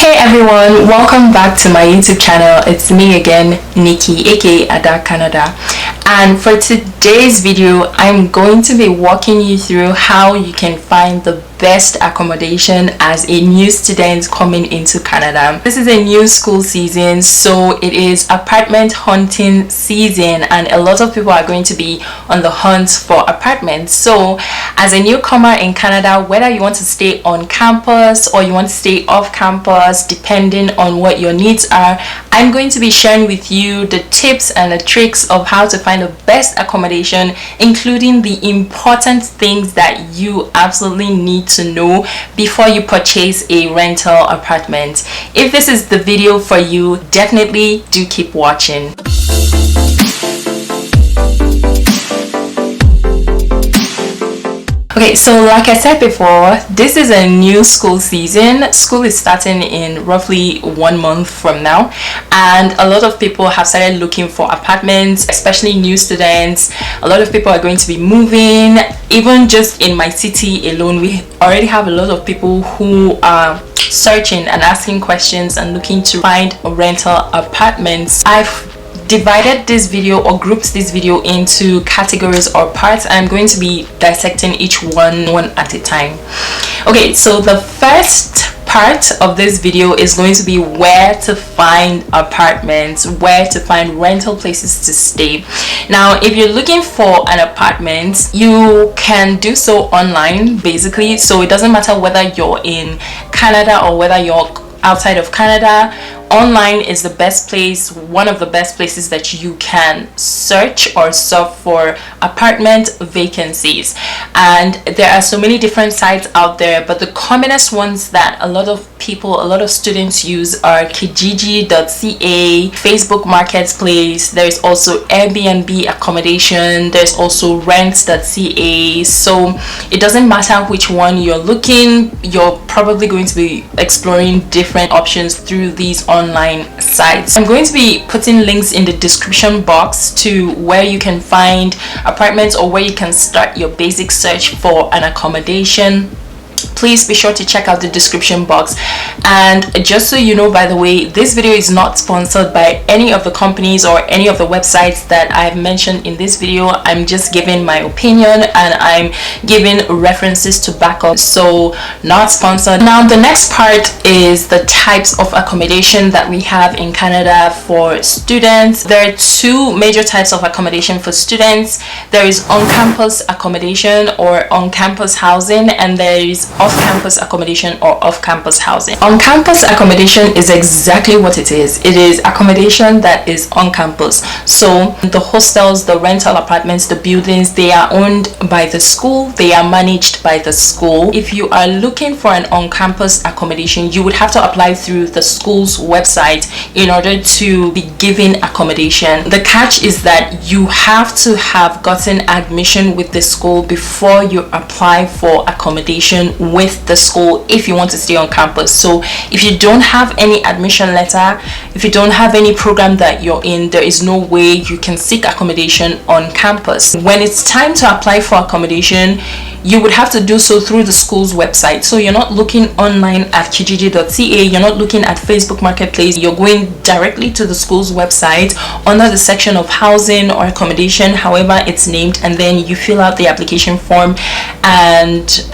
Hey everyone, welcome back to my YouTube channel. It's me again, Nikki aka Ada Canada, and for today's video I'm going to be walking you through how you can find the best accommodation as a new student coming into Canada. This is a new school season, so it is apartment hunting season and a lot of people are going to be on the hunt for apartments. So as a newcomer in Canada, whether you want to stay on campus or you want to stay off campus, depending on what your needs are, I'm going to be sharing with you the tips and the tricks of how to find the best accommodation, including the important things that you absolutely need to know before you purchase a rental apartment. If this is the video for you, definitely do keep watching. Okay, so like I said before, this is a new school season. School is starting in roughly 1 month from now, and a lot of people have started looking for apartments, especially new students. A lot of people are going to be moving. Even just in my city alone, we already have a lot of people who are searching and asking questions and looking to find rental apartments. I've divided this video or grouped this video into categories or parts. I'm going to be dissecting each one at a time. Okay, so the first part of this video is going to be where to find apartments, where to find rental places to stay. Now, if you're looking for an apartment, you can do so online basically, so it doesn't matter whether you're in Canada or whether you're outside of Canada. Online is the best place, one of the best places that you can search or surf for apartment vacancies. And there are so many different sites out there, but the commonest ones that a lot of people, a lot of students use are Kijiji.ca, Facebook Marketplace. There's also Airbnb accommodation. There's also rents.ca. So it doesn't matter which one you're looking, you're probably going to be exploring different options through these online sites. I'm going to be putting links in the description box to where you can find apartments or where you can start your basic search for an accommodation. Please be sure to check out the description box. And just so you know, by the way, this video is not sponsored by any of the companies or any of the websites that I've mentioned in this video. I'm just giving my opinion and I'm giving references to back up, so not sponsored. Now the next part is the types of accommodation that we have in Canada for students. There are two major types of accommodation for students. There is on-campus accommodation or on-campus housing, and there is off-campus accommodation or off-campus housing. On-campus accommodation is exactly what it is. It is accommodation that is on campus. So the hostels, the rental apartments, the buildings, they are owned by the school, they are managed by the school. If you are looking for an on-campus accommodation, you would have to apply through the school's website in order to be given accommodation. The catch is that you have to have gotten admission with the school before you apply for accommodation with the school if you want to stay on campus. So if you don't have any admission letter, if you don't have any program that you're in, there is no way you can seek accommodation on campus. When it's time to apply for accommodation, you would have to do so through the school's website. So you're not looking online at Kijiji.ca, you're not looking at Facebook Marketplace, you're going directly to the school's website under the section of housing or accommodation, however it's named, and then you fill out the application form and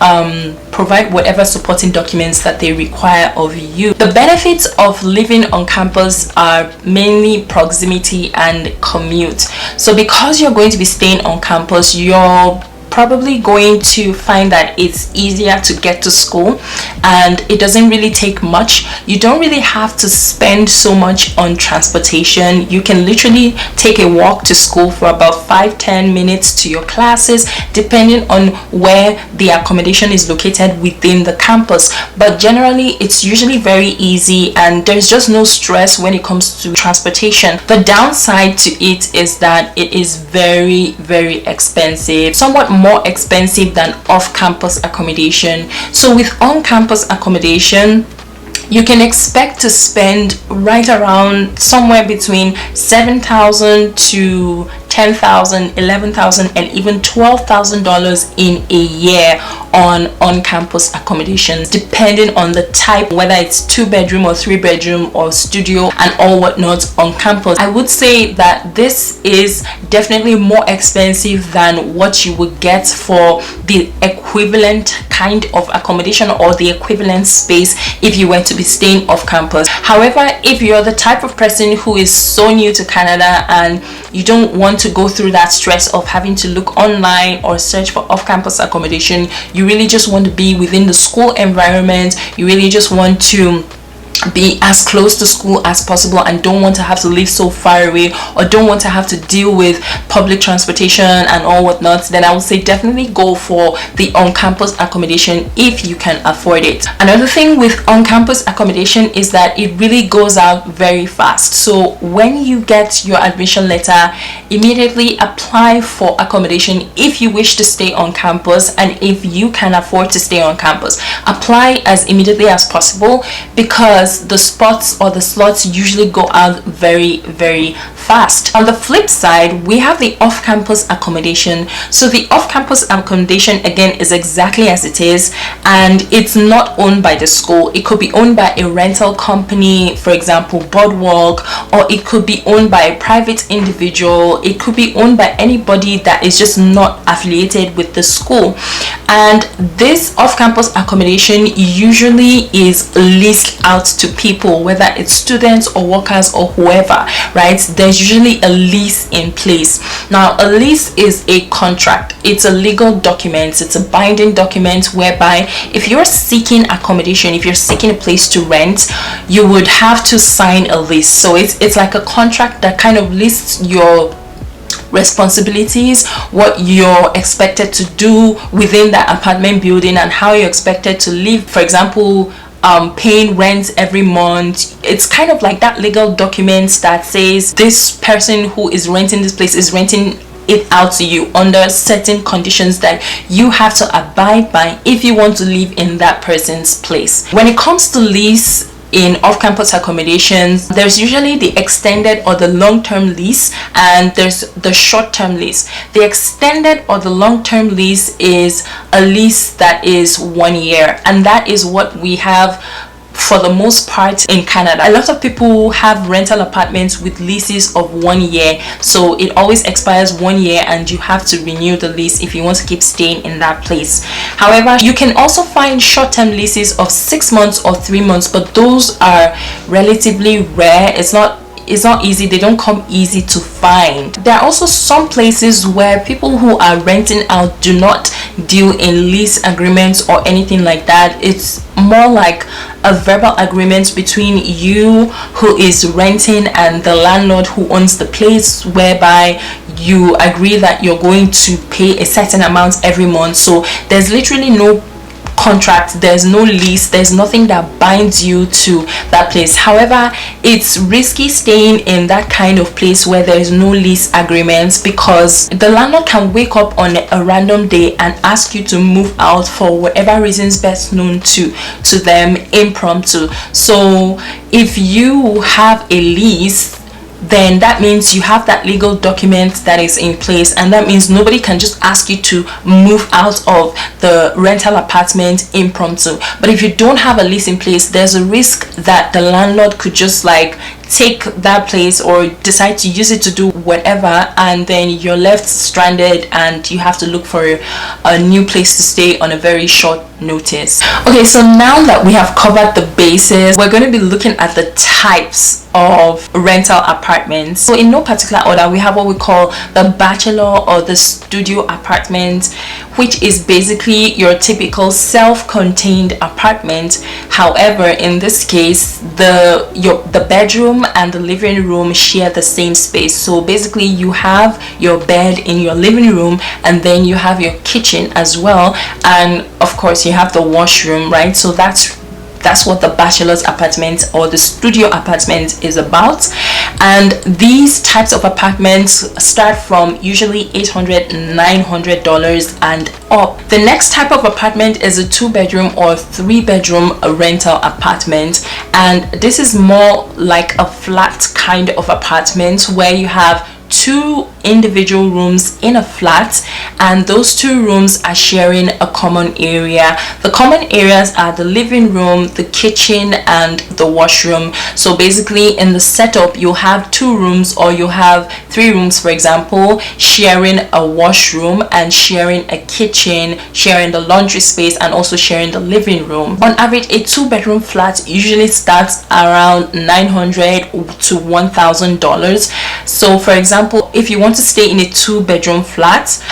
provide whatever supporting documents that they require of you. The benefits of living on campus are mainly proximity and commute. So because you're going to be staying on campus, you're probably going to find that it's easier to get to school and it doesn't really take much. You don't really have to spend so much on transportation. You can literally take a walk to school for about 5-10 minutes to your classes, depending on where the accommodation is located within the campus. But generally it's usually very easy and there's just no stress when it comes to transportation. The downside to it is that it is very, very expensive, somewhat more expensive than off-campus accommodation. So with on-campus accommodation, you can expect to spend right around somewhere between $7,000 to $10,000, $11,000, and even $12,000 in a year on campus accommodations, depending on the type, whether it's 2-bedroom or 3-bedroom or studio and all whatnot on campus. I would say that this is definitely more expensive than what you would get for the equivalent kind of accommodation or the equivalent space if you were to be staying off campus. However, if you're the type of person who is so new to Canada and you don't want to go through that stress of having to look online or search for off-campus accommodation, you really just want to be within the school environment, you really just want to be as close to school as possible and don't want to have to live so far away, or don't want to have to deal with public transportation and all whatnot, then I would say definitely go for the on-campus accommodation if you can afford it. Another thing with on-campus accommodation is that it really goes out very fast. So when you get your admission letter, immediately apply for accommodation if you wish to stay on campus, and if you can afford to stay on campus, apply as immediately as possible, because the spots or the slots usually go out very fast. On the flip side, we have the off-campus accommodation. So the off-campus accommodation again is exactly as it is, and it's not owned by the school. It could be owned by a rental company, for example Boardwalk, or it could be owned by a private individual. It could be owned by anybody that is just not affiliated with the school. And this off-campus accommodation usually is leased out to people, whether it's students or workers or whoever, right? There's usually a lease in place. Now, a lease is a contract. It's a legal document. It's a binding document whereby if you're seeking accommodation, if you're seeking a place to rent, you would have to sign a lease. So it's like a contract that kind of lists your responsibilities, what you're expected to do within that apartment building, and how you're expected to live. For example, paying rent every month. It's kind of like that legal document that says this person who is renting this place is renting it out to you under certain conditions that you have to abide by if you want to live in that person's place. When it comes to lease in off-campus accommodations, there's usually the extended or the long-term lease, and there's the short-term lease. The extended or the long-term lease is a lease that is 1 year, and that is what we have for the most part in Canada. A lot of people have rental apartments with leases of 1 year, so it always expires 1 year and you have to renew the lease if you want to keep staying in that place. However, you can also find short-term leases of 6 months or 3 months, but those are relatively rare. It's not easy. They don't come easy to find. There are also some places where people who are renting out do not deal in lease agreements or anything like that. It's more like a verbal agreement between you who is renting and the landlord who owns the place, whereby you agree that you're going to pay a certain amount every month. So there's literally no contract, there's no lease, there's nothing that binds you to that place. However, it's risky staying in that kind of place where there is no lease agreements, because the landlord can wake up on a random day and ask you to move out for whatever reasons best known to them, impromptu. So if you have a lease, then that means you have that legal document that is in place, and that means nobody can just ask you to move out of the rental apartment impromptu. But if you don't have a lease in place, there's a risk that the landlord could just like take that place or decide to use it to do whatever, and then you're left stranded and you have to look for a new place to stay on a very short notice. Okay, so now that we have covered the bases, we're going to be looking at the types of rental apartments. So in no particular order, we have what we call the bachelor or the studio apartment, which is basically your typical self-contained apartment. However, in this case, the bedroom and the living room share the same space. So basically you have your bed in your living room, and then you have your kitchen as well, and of course you have the washroom, right? So that's what the bachelor's apartment or the studio apartment is about. And these types of apartments start from usually $800, $900 and up. The next type of apartment is a 2-bedroom or 3-bedroom rental apartment, and this is more like a flat kind of apartment where you have 2 individual rooms in a flat, and those 2 rooms are sharing a common area. The common areas are the living room, the kitchen, and the washroom. So basically in the setup, you have 2 rooms, or you have 3 rooms, for example, sharing a washroom and sharing a kitchen, sharing the laundry space, and also sharing the living room. On average, a 2-bedroom flat usually starts around $900 to $1,000. So for example, if you want to stay in a 2-bedroom flat,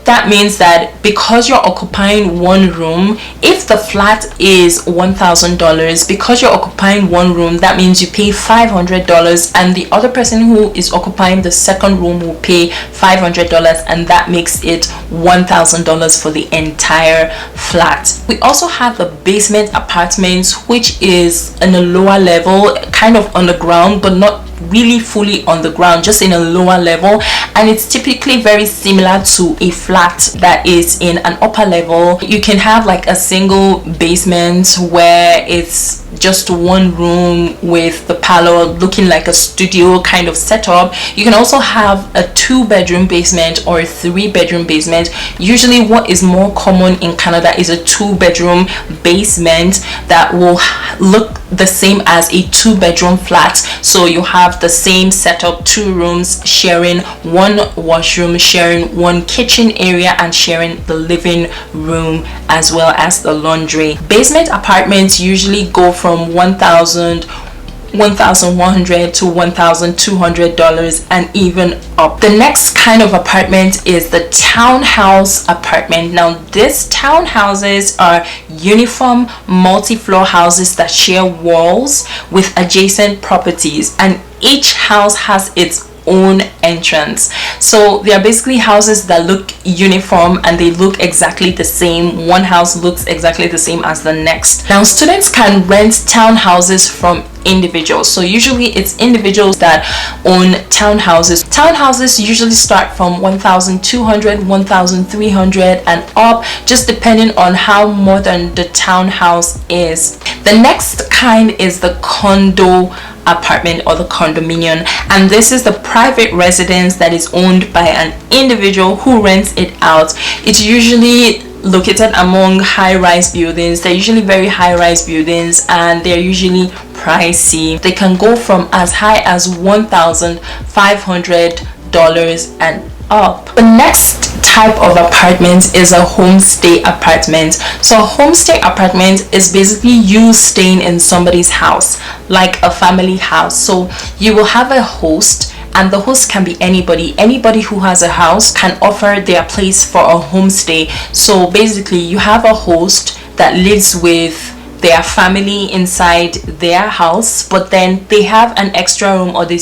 that means that because you're occupying 1 room, if the flat is $1,000, because you're occupying 1 room, that means you pay $500, and the other person who is occupying the 2nd room will pay $500, and that makes it $1,000 for the entire flat. We also have the basement apartments, which is in a lower level, kind of on the ground, but not really fully on the ground, just in a lower level, and it's typically very similar to a flat that is in an upper level. You can have like a single basement where it's just 1 room with the parlor looking like a studio kind of setup. You can also have a 2-bedroom basement or a 3-bedroom basement. Usually what is more common in Canada is a 2-bedroom basement that will look the same as a 2-bedroom flat. So you have the same setup, 2 rooms sharing 1 washroom, sharing 1 kitchen area, and sharing the living room as well as the laundry. Basement apartments usually go from $1,100 to $1,200 and even up. The next kind of apartment is the townhouse apartment. Now these townhouses are uniform multi-floor houses that share walls with adjacent properties, and each house has its own entrance. So they are basically houses that look uniform and they look exactly the same. One house looks exactly the same as the next. Now students can rent townhouses from individuals. So usually it's individuals that own townhouses. Townhouses usually start from $1,200, $1,300 and up, just depending on how modern the townhouse is. The next kind is the condo apartment or the condominium, and this is the private residence that is owned by an individual who rents it out. It's usually located among high-rise buildings. They're usually very high-rise buildings and they're usually pricey. They can go from as high as $1,500 and up. The next type of apartment is a homestay apartment. So a homestay apartment is basically you staying in somebody's house, like a family house. So you will have a host, and the host can be anybody who has a house can offer their place for a homestay. So basically you have a host that lives with their family inside their house, but then they have an extra room or a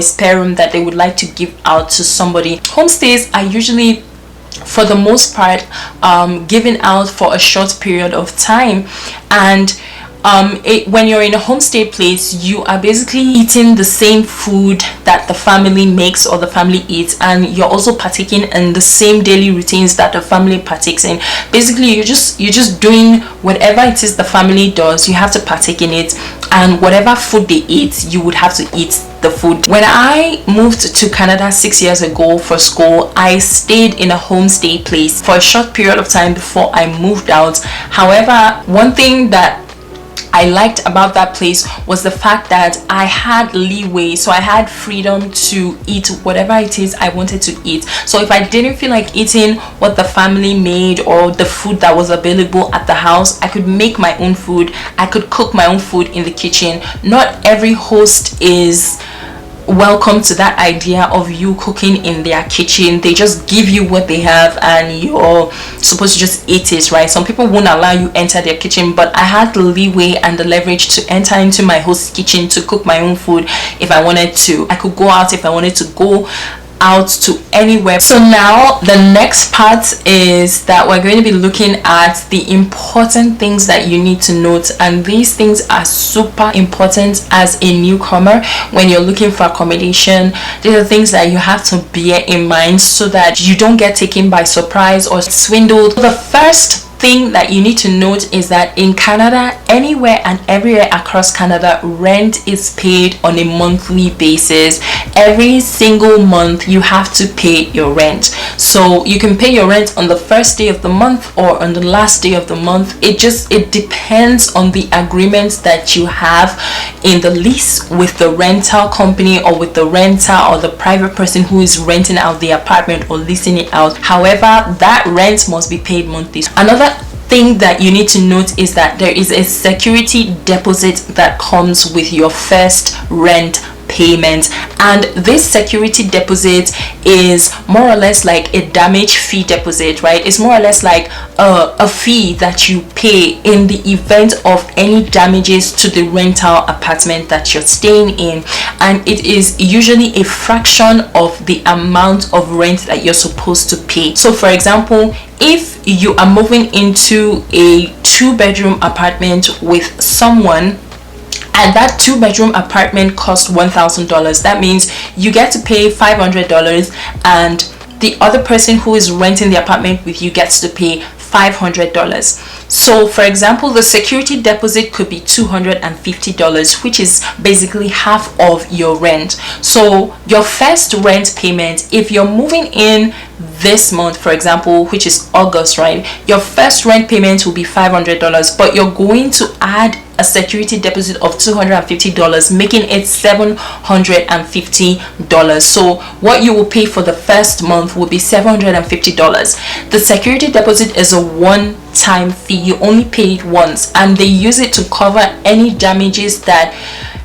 spare room that they would like to give out to somebody. Homestays are usually, for the most part, given out for a short period of time, and when you're in a homestay place, you are basically eating the same food that the family makes or the family eats, and you're also partaking in the same daily routines that the family partakes in. Basically you're just doing whatever it is the family does. You have to partake in it, and whatever food they eat, you would have to eat the food. When I moved to Canada 6 years ago for school, I stayed in a homestay place for a short period of time before I moved out. However, one thing that I liked about that place was the fact that I had leeway, so I had freedom to eat whatever it is I wanted to eat. So if I didn't feel like eating what the family made or the food that was available at the house, I could make my own food. I could cook my own food in the kitchen. Not every host is welcome to that idea of you cooking in their kitchen. They just give you what they have and you're supposed to just eat it, right? Some people won't allow you enter their kitchen, but I had the leeway and the leverage to enter into my host's kitchen to cook my own food if I wanted to. I could go out if I wanted to go out to anywhere. So now the next part is that we're going to be looking at the important things that you need to note, and these things are super important as a newcomer when you're looking for accommodation. These are things that you have to bear in mind so that you don't get taken by surprise or swindled. The first thing that you need to note is that in Canada, anywhere and everywhere across Canada, rent is paid on a monthly basis. Every single month you have to pay your rent. So you can pay your rent on the first day of the month or on the last day of the month. It depends on the agreements that you have in the lease with the rental company or with the renter or the private person who is renting out the apartment or leasing it out. However, that rent must be paid monthly. Another thing that you need to note is that there is a security deposit that comes with your first rent payment, and this security deposit is more or less like a damage fee deposit, right? It's more or less like a fee that you pay in the event of any damages to the rental apartment that you're staying in, and it is usually a fraction of the amount of rent that you're supposed to pay. So for example, if you are moving into a 2-bedroom apartment with someone and that 2-bedroom apartment costs $1,000, that means you get to pay $500 and the other person who is renting the apartment with you gets to pay $500. So for example, the security deposit could be $250, which is basically half of your rent. So your first rent payment, if you're moving in this month, for example, which is August, right, your first rent payment will be $500, but you're going to add a security deposit of $250, making it $750. So what you will pay for the first month will be $750. The security deposit is a one-time fee. You only pay it once, and they use it to cover any damages that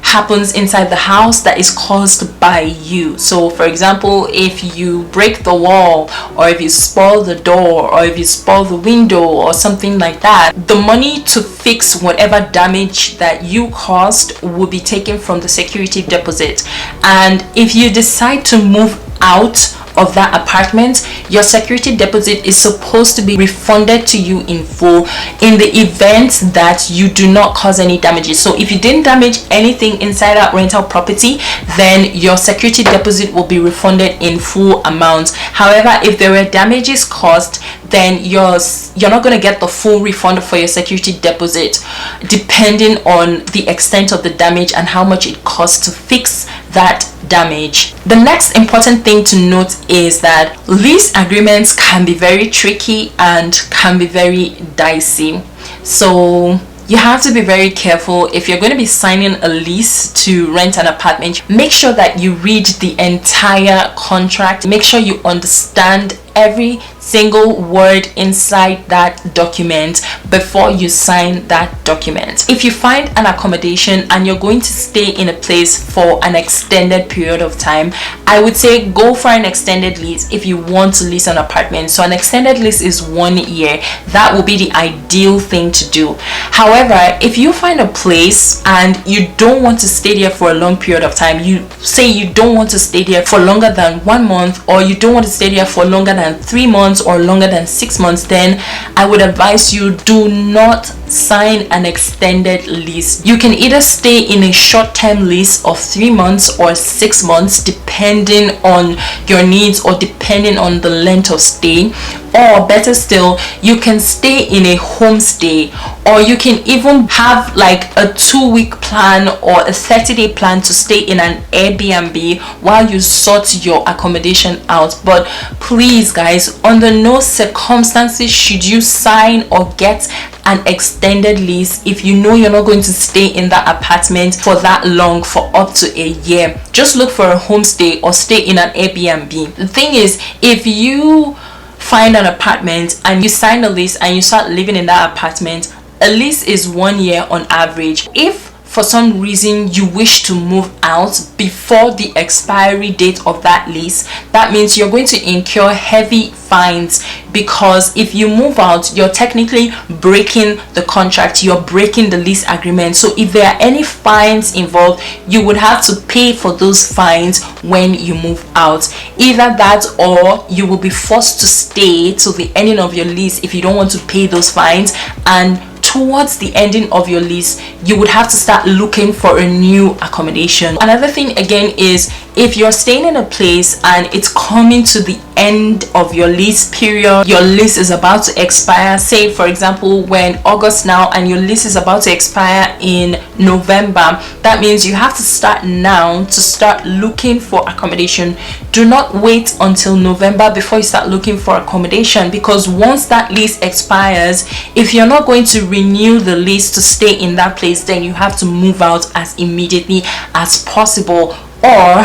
happens inside the house that is caused by you. So for example, if you break the wall, or if you spoil the door, or if you spoil the window or something like that, the money to fix whatever damage that you caused will be taken from the security deposit. And if you decide to move out of that apartment, your security deposit is supposed to be refunded to you in full in the event that you do not cause any damages. So if you didn't damage anything inside that rental property, then your security deposit will be refunded in full amount. However, if there were damages caused, then you're not going to get the full refund for your security deposit, depending on the extent of the damage and how much it costs to fix that damage. The next important thing to note is that lease agreements can be very tricky and can be very dicey. So you have to be very careful. If you're going to be signing a lease to rent an apartment, make sure that you read the entire contract. Make sure you understand every single word inside that document before you sign that document. If you find an accommodation and you're going to stay in a place for an extended period of time, I would say go for an extended lease if you want to lease an apartment. So an extended lease is 1 year. That will be the ideal thing to do. However, if you find a place and you don't want to stay there for a long period of time, you say you don't want to stay there for longer than 1 month, or you don't want to stay there for longer than 3 months or longer than 6 months, then I would advise you do not sign an extended lease. You can either stay in a short-term lease of 3 months or 6 months, depending on your needs or depending on the length of stay, or better still, you can stay in a homestay, or you can even have like a 2-week plan or a 30-day plan to stay in an Airbnb while you sort your accommodation out. But please guys, under no circumstances should you sign or get an extended lease if you know you're not going to stay in that apartment for that long, for up to a year. Just look for a homestay or stay in an Airbnb. The thing is, if you find an apartment and you sign a lease and you start living in that apartment, a lease is 1 year on average. If for some reason you wish to move out before the expiry date of that lease, that means you're going to incur heavy fines, because if you move out, you're technically breaking the contract, you're breaking the lease agreement. So if there are any fines involved, you would have to pay for those fines when you move out. Either that, or you will be forced to stay till the ending of your lease if you don't want to pay those fines, and towards the ending of your lease you would have to start looking for a new accommodation. Another thing again is, if you're staying in a place and it's coming to the end of your lease period, your lease is about to expire, say for example we're in August now and your lease is about to expire in November, that means you have to start now to start looking for accommodation. Do not wait until November before you start looking for accommodation, because once that lease expires, if you're not going to renew the lease to stay in that place, then you have to move out as immediately as possible, or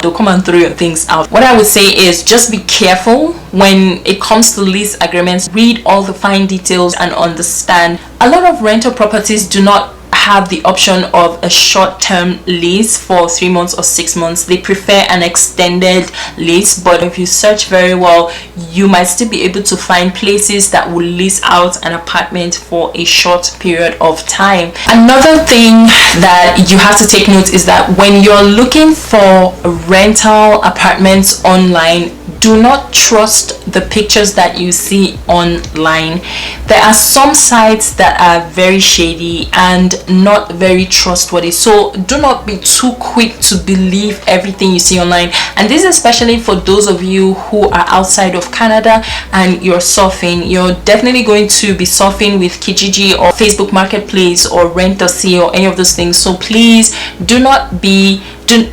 they'll come and throw your things out. What I would say is just be careful when it comes to lease agreements. Read all the fine details and understand. A lot of rental properties do not have the option of a short-term lease for 3 months or 6 months. They prefer an extended lease, but if you search very well, you might still be able to find places that will lease out an apartment for a short period of time. Another thing that you have to take note is that when you're looking for rental apartments online, do not trust the pictures that you see online. There are some sites that are very shady and not very trustworthy, so do not be too quick to believe everything you see online. And this is especially for those of you who are outside of Canada and you're surfing. You're definitely going to be surfing with Kijiji or Facebook Marketplace or Rent.ca or any of those things, so please do not be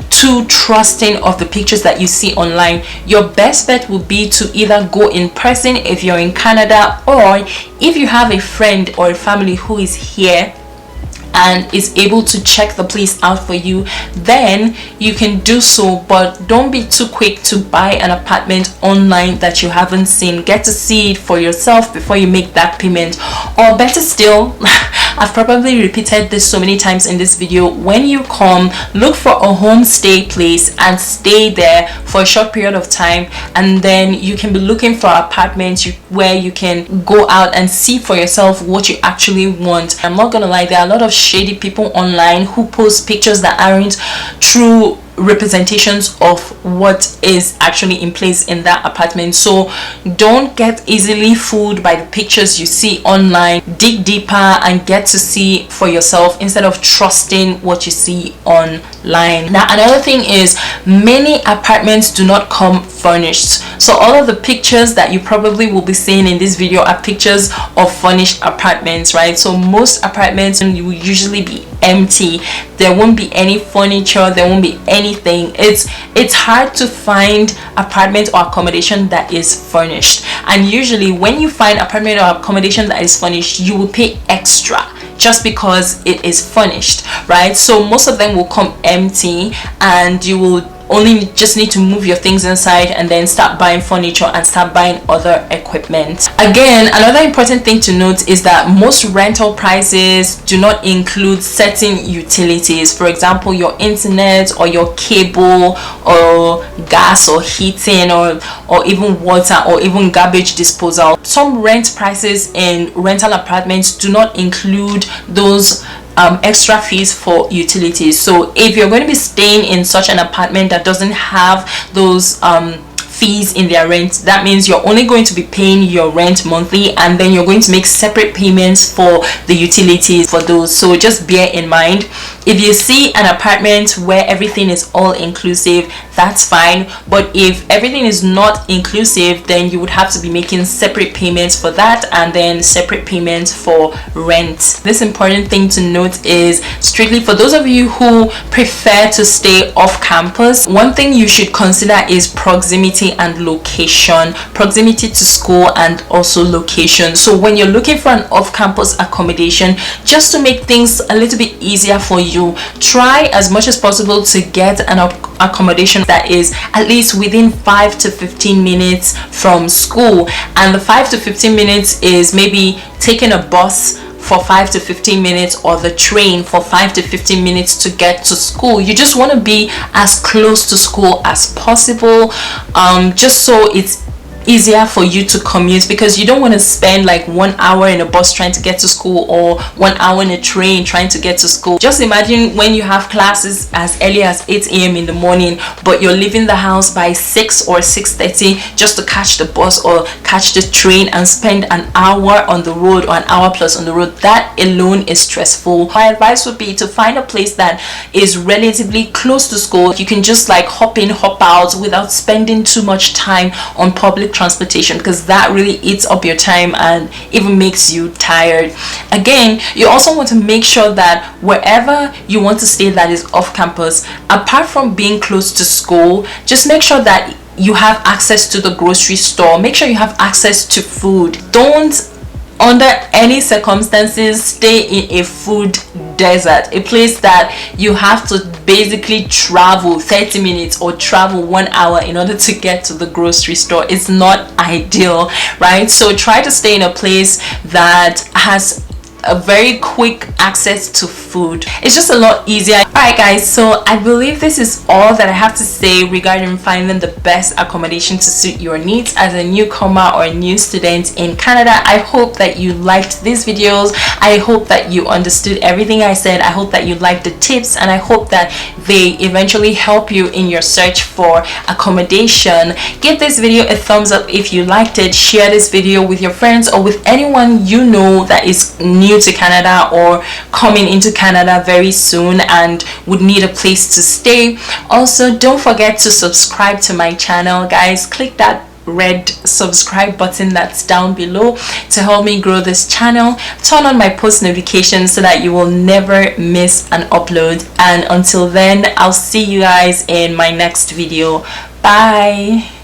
too trusting of the pictures that you see online. Your best bet would be to either go in person if you're in Canada, or if you have a friend or a family who is here and is able to check the place out for you, then you can do so. But don't be too quick to buy an apartment online that you haven't seen. Get to see it for yourself before you make that payment. Or better still, I've probably repeated this so many times in this video, when you come, look for a homestay place and stay there for a short period of time, and then you can be looking for apartments where you can go out and see for yourself what you actually want. I'm not gonna lie, there are a lot of shady people online who post pictures that aren't true representations of what is actually in place in that apartment. So don't get easily fooled by the pictures you see online. Dig deeper and get to see for yourself instead of trusting what you see online. Now another thing is, many apartments do not come furnished. So all of the pictures that you probably will be seeing in this video are pictures of furnished apartments, right? So most apartments will usually be empty. There won't be any furniture, there won't be anything. It's hard to find apartment or accommodation that is furnished, and usually when you find apartment or accommodation that is furnished, you will pay extra just because it is furnished, right? So most of them will come empty, and you will only just need to move your things inside and then start buying furniture and start buying other equipment. Again, another important thing to note is that most rental prices do not include certain utilities. For example, your internet or your cable or gas or heating or even water or even garbage disposal. Some rent prices in rental apartments do not include those extra fees for utilities. So if you're going to be staying in such an apartment that doesn't have those fees in their rent, that means you're only going to be paying your rent monthly, and then you're going to make separate payments for the utilities for those. So just bear in mind, if you see an apartment where everything is all inclusive, that's fine. But if everything is not inclusive, then you would have to be making separate payments for that, and then separate payments for rent. This important thing to note is strictly for those of you who prefer to stay off campus. One thing you should consider is proximity and location. Proximity to school and also location. So when you're looking for an off-campus accommodation, just to make things a little bit easier for you, try as much as possible to get an accommodation that is at least within 5 to 15 minutes from school. And the 5 to 15 minutes is maybe taking a bus for 5 to 15 minutes or the train for 5 to 15 minutes to get to school. You just want to be as close to school as possible, just so it's easier for you to commute, because you don't want to spend like 1 hour in a bus trying to get to school or 1 hour in a train trying to get to school. Just imagine when you have classes as early as 8 a.m. in the morning, but you're leaving the house by 6 or 6:30 just to catch the bus or catch the train and spend an hour on the road or an hour plus on the road. That alone is stressful. My advice would be to find a place that is relatively close to school. You can just like hop in, hop out without spending too much time on public transportation, because that really eats up your time and even makes you tired. Again, you also want to make sure that wherever you want to stay that is off campus, apart from being close to school, just make sure that you have access to the grocery store. Make sure you have access to food. Don't under any circumstances stay in a food desert, a place that you have to basically travel 30 minutes or travel 1 hour in order to get to the grocery store. It's not ideal, right? So try to stay in a place that has a very quick access to food. It's just a lot easier. Alright guys, so I believe this is all that I have to say regarding finding the best accommodation to suit your needs as a newcomer or a new student in Canada. I hope that you liked these videos. I hope that you understood everything I said. I hope that you liked the tips, and I hope that they eventually help you in your search for accommodation. Give this video a thumbs up if you liked it. Share this video with your friends or with anyone you know that is new to Canada or coming into Canada very soon and would need a place to stay. Also, don't forget to subscribe to my channel, guys. Click that red subscribe button that's down below to help me grow this channel. Turn on my post notifications so that you will never miss an upload, and until then, I'll see you guys in my next video. Bye.